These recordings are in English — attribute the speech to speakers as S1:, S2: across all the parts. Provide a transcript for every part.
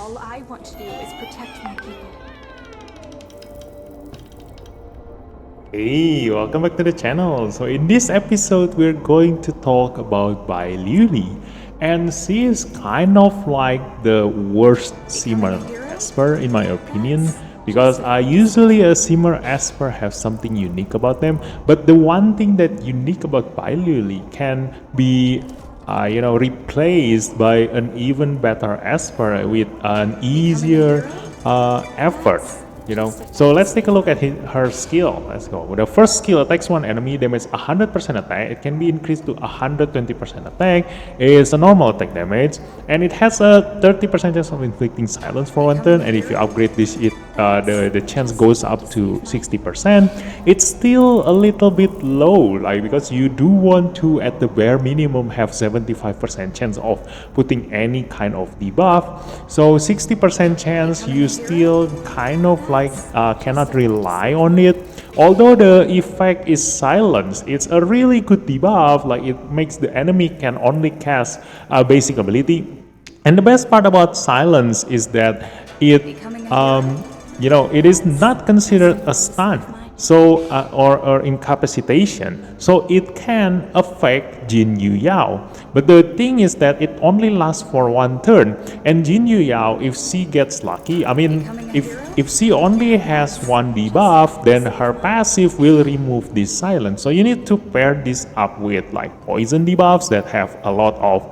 S1: All I want to do is protect my people.
S2: Hey, welcome back to the channel. So in this episode, we're going to talk about BAI LIULI, and she is kind of like the worst Simmer Esper in my opinion, because usually a Simmer Esper have something unique about them, but the one thing that unique about BAI LIULI can be replaced by an even better Esper with an easier effort. So let's take a look at her skill. Let's go. The first skill attacks one enemy, damage 100% attack. It can be increased to 120% attack. It's a normal attack damage, and it has a 30% chance of inflicting silence for one turn. And if you upgrade this, the chance goes up to 60%. It's still a little bit low, like, because you do want to, at the bare minimum, have 75% chance of putting any kind of debuff. So 60% chance, you still kind of like cannot rely on it. Although the effect is silence, it's a really good debuff. Like, it makes the enemy can only cast a basic ability. And the best part about silence is that it it is not considered a stun, so or incapacitation, so it can affect Jin Yu Yao. But the thing is that it only lasts for one turn, and Jin Yu Yao, if she gets lucky, I mean, if she only has one debuff, then her passive will remove this silence. So you need to pair this up with like poison debuffs that have a lot of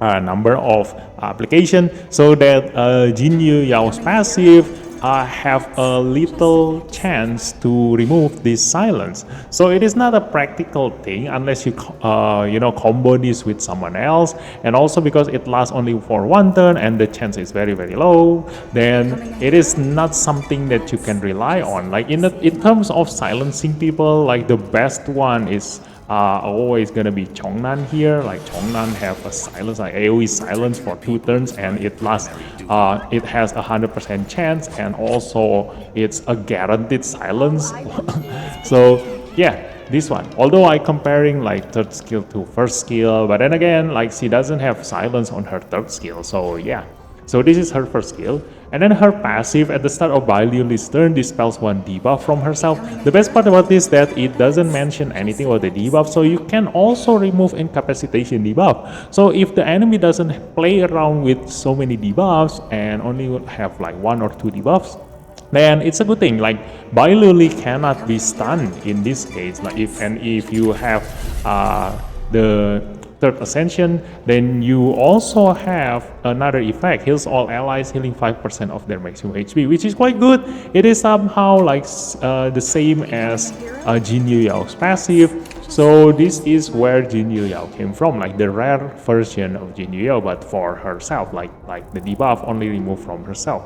S2: number of application, so that Jin Yu Yao's passive have a little chance to remove this silence. So it is not a practical thing unless you combo this with someone else, and also because it lasts only for one turn and the chance is very low, then it is not something that you can rely on. Like in terms of silencing people, like the best one is always gonna be Chongnan here. Like, Chongnan have a silence, like AoE silence for 2 turns, and it lasts. It has 100% chance, and also it's a guaranteed silence. So yeah, this one. Although I comparing like third skill to first skill, but then again, like, she doesn't have silence on her third skill. So yeah. So this is her first skill. And then her passive at the start of BAI LIULI's turn dispels one debuff from herself. The best part about this is that it doesn't mention anything about the debuff, so you can also remove incapacitation debuff. So if the enemy doesn't play around with so many debuffs and only have like 1 or 2 debuffs, then it's a good thing. Like, BAI LIULI cannot be stunned in this case. Like, if you have the third ascension, then you also have another effect, heals all allies, healing 5% of their maximum HP, which is quite good. It is somehow like the same as Jin Yu Yao's passive. So this is where Jin Yu Yao came from, like the rare version of Jin Yu Yao, but for herself, like the debuff only removed from herself.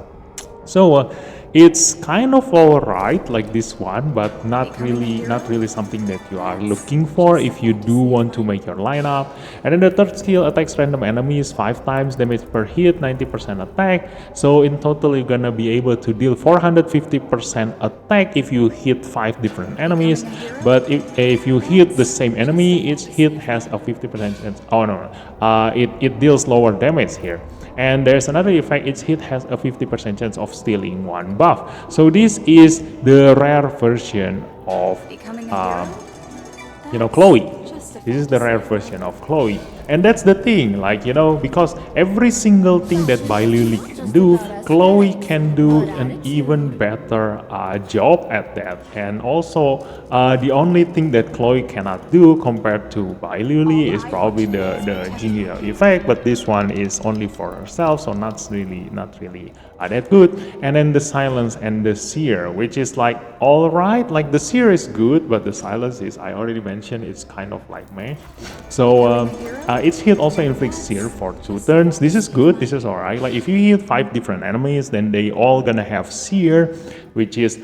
S2: So it's kind of alright, like this one, but not really something that you are looking for if you do want to make your lineup. And then the third skill attacks random enemies 5 times, damage per hit, 90% attack. So in total, you're gonna be able to deal 450% attack if you hit 5 different enemies. But if you hit the same enemy, each hit has a 50% chance. Oh no, it deals lower damage here. And there's another effect, each hit has a 50% chance of stealing 1 buff. So this is the rare version of Chloe. This is the rare version of Chloe. And that's the thing, like, because every single thing that BAI LIULI can do, Chloe can do an even better job at that. And also, the only thing that Chloe cannot do compared to BAI LIULI is probably the Jin Yu Yao effect, but this one is only for herself, so not really that good. And then the silence and the seer, which is like alright. Like, the seer is good, but the silence is, I already mentioned, it's kind of like meh. So each hit also inflicts seer for 2 turns. This is good, this is alright. Like, if you hit 5 different enemies, then they all gonna have seer, which is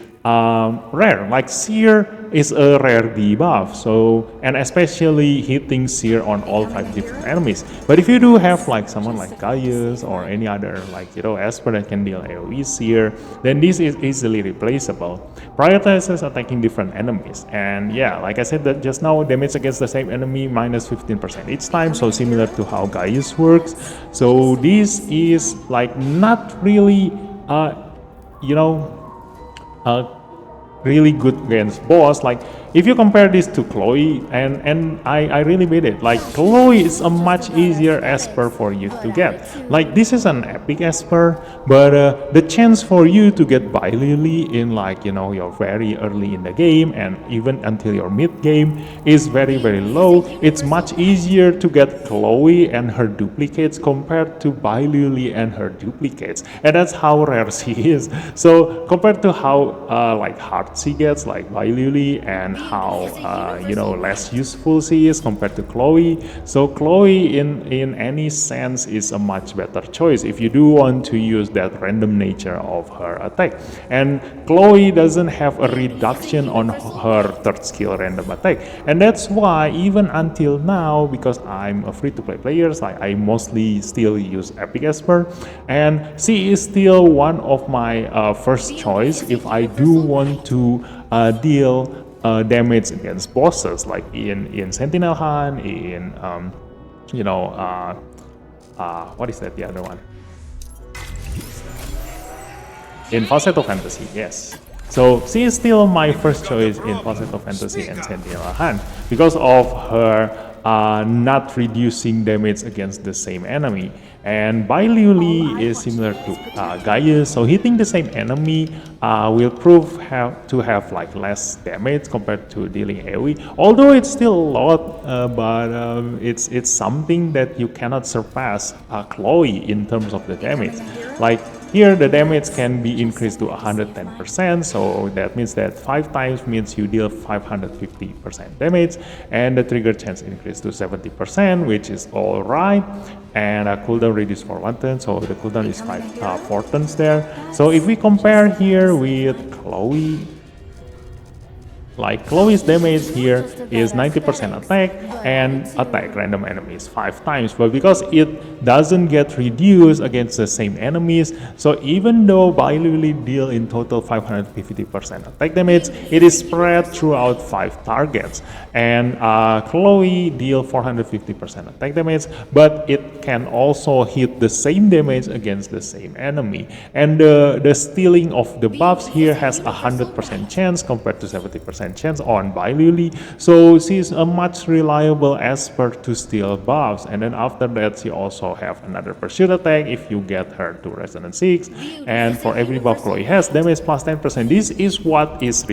S2: rare. Like Seer is a rare debuff, so and especially hitting Seer on all 5 different enemies. But if you do have like someone like Gaius or any other like Esper that can deal AoE Seer, then this is easily replaceable. Prioritizes attacking different enemies, and yeah, like I said that just now, damage against the same enemy minus 15% each time, so similar to how Gaius works. So this is like not really you know really good against boss. Like if you compare this to Chloe, and I really made it. Like Chloe is a much easier Esper for you to get. Like this is an epic Esper, but the chance for you to get BAI in like you're very early in the game and even until your mid game is very low. It's much easier to get Chloe and her duplicates compared to BAI and her duplicates, and that's how rare she is. So compared to how like hard she gets like BAI and how less useful she is compared to Chloe. So Chloe in any sense is a much better choice if you do want to use that random nature of her attack. And Chloe doesn't have a reduction on her third skill random attack, and that's why even until now, because I'm a free-to-play player, like I mostly still use Epic Esper, and she is still one of my first choice if I do want to deal damage against bosses, like in Sentinel Hunt, in what is that, the other one? In Falsetto Fantasy, yes. So she is still my first choice in Falsetto Fantasy and Sentinel Hunt because of her not reducing damage against the same enemy. And LIULI is similar to Gaius, so hitting the same enemy will prove to have like less damage compared to dealing AoE. Although it's still a lot, but it's something that you cannot surpass Chloe in terms of the damage. Like here, the damage can be increased to 110%, so that means that 5 times means you deal 550% damage, and the trigger chance increased to 70%, which is alright, and a cooldown reduced for 1 turn, so the cooldown is 4 turns there. So if we compare here with Chloe, like Chloe's damage here is 90% attack and attack random enemies 5 times, but because it doesn't get reduced against the same enemies, so even though LIULI deal in total 550% attack damage, it is spread throughout 5 targets, and Chloe deal 450% attack damage, but it can also hit the same damage against the same enemy, and the stealing of the buffs here has 100% chance compared to 70% chance on LIULI, so she's a much reliable Esper to steal buffs. And then after that, she also have another pursuit attack if you get her to Resonance 6, and for every buff Chloe has, damage plus 10%. This is what is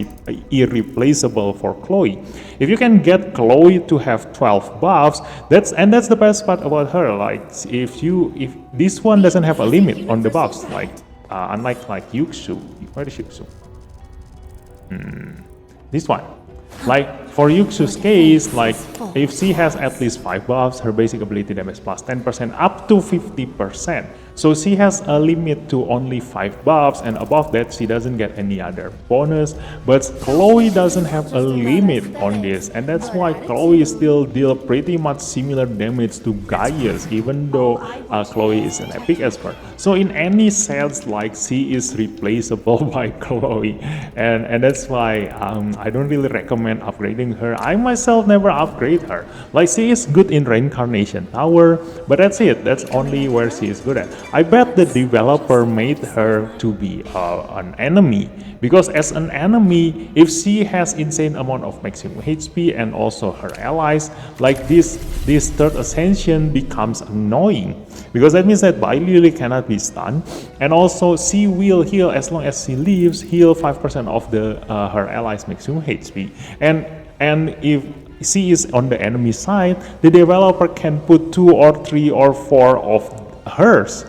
S2: irreplaceable for Chloe. If you can get Chloe to have 12 buffs, that's the best part about her. Like if this one doesn't have a limit on the buffs, like unlike like Yuxu. Where is Yuxu? This one. Like for Yuxu's case, like if she has at least 5 buffs, her basic ability damage plus 10% up to 50%. So she has a limit to only 5 buffs, and above that she doesn't get any other bonus. But Chloe doesn't have a limit on this, and that's why Chloe still deal pretty much similar damage to Gaius, even though Chloe is an epic Esper. So in any sense, like she is replaceable by Chloe, and that's why I don't really recommend upgrading her. I myself never upgrade her. Like she is good in Reincarnation Tower, but that's it. That's only where she is good at. I bet the developer made her to be an enemy, because as an enemy, if she has insane amount of maximum HP and also her allies, like this third ascension becomes annoying, because that means that LIULI cannot be stunned, and also she will heal as long as she lives, heal 5% of the her allies maximum HP, and if she is on the enemy side, the developer can put 2 or 3 or 4 of hers,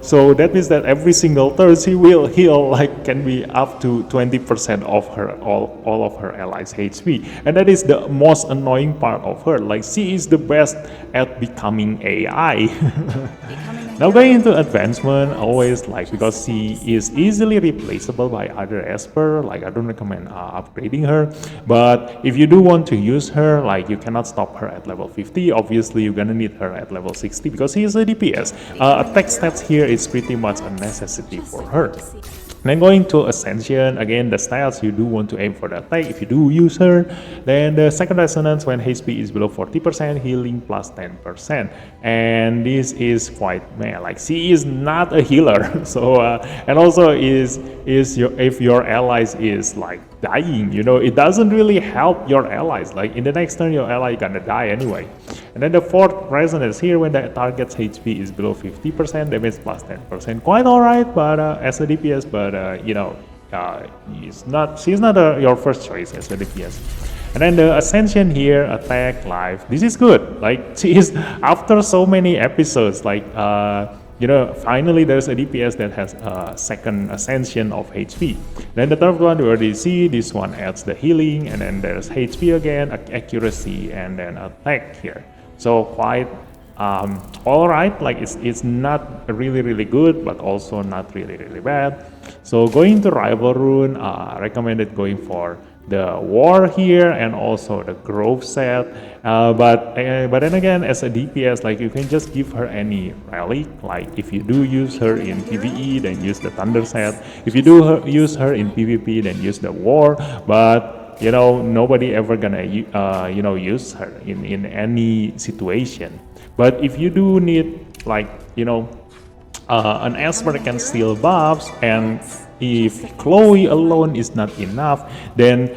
S2: so that means that every single turn she will heal, like can be up to 20% of her all of her allies HP, and that is the most annoying part of her. Like she is the best at becoming AI. Now going into advancement, always like because she is easily replaceable by other Esper, like I don't recommend upgrading her. But if you do want to use her, like you cannot stop her at level 50. Obviously, you're gonna need her at level 60 because he is a DPS. Attack stats here is pretty much a necessity for her. Then going to Ascension, again the stats you do want to aim for the attack if you do use her. Then the second resonance when HP is below 40%, healing plus 10%. And this is quite meh, like she is not a healer. So and also is your if your allies is like dying, you know, it doesn't really help your allies. Like in the next turn your ally gonna die anyway. And then the fourth resonance here when the target's HP is below 50%, damage plus 10%. Quite alright, but as a DPS, but you know, she's not your first choice as a DPS. And then the Ascension here, attack, life. This is good. Like she is after so many episodes, like you know, finally there's a DPS that has a second Ascension of HP. Then the third one we already see, this one adds the healing, and then there's HP again, accuracy, and then attack here. So quite alright, like it's not really good, but also not really bad. So going to Rival Rune, recommended going for the War here and also the Grove set. But then again, as a DPS, like you can just give her any relic. Like if you do use her in PvE, then use the Thunder set. If you do use her in PvP, then use the War. But you know, nobody ever gonna you know, use her in any situation. But if you do need, like, you know, an Esper that can steal buffs, and if Chloe alone is not enough, then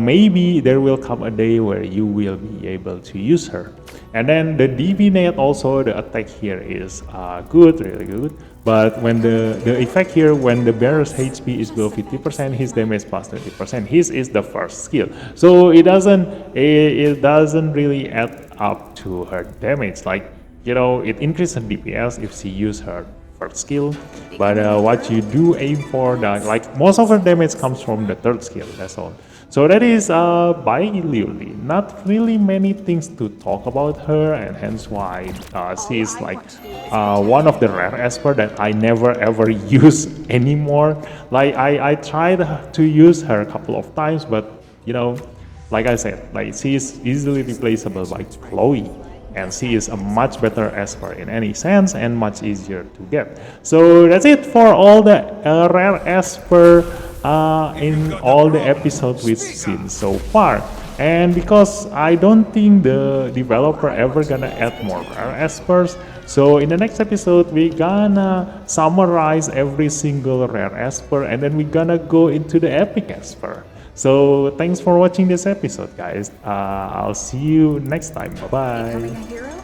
S2: maybe there will come a day where you will be able to use her. And then the Divinate also, the attack here is good, really good. But when the effect here, when the bearer's HP is below 50%, his damage plus 30%. His is the first skill, so it doesn't really add up to her damage. Like, you know, it increases DPS if she use her first skill, but what you do aim for, like most of her damage comes from the third skill. That's all. So that is BAI LIULI. Not really many things to talk about her, and hence why she is like one of the rare Esper that I never ever use anymore. Like I tried to use her a couple of times, but you know, like I said, like she is easily replaceable by Chloe. And she is a much better Esper in any sense and much easier to get. So that's it for all the rare Esper in all the episodes we've seen so far. And because I don't think the developer ever gonna add more rare Espers, so in the next episode we're gonna summarize every single rare Esper, and then we're gonna go into the epic Esper. So thanks for watching this episode, guys. I'll see you next time. Bye bye.
S1: Becoming a hero?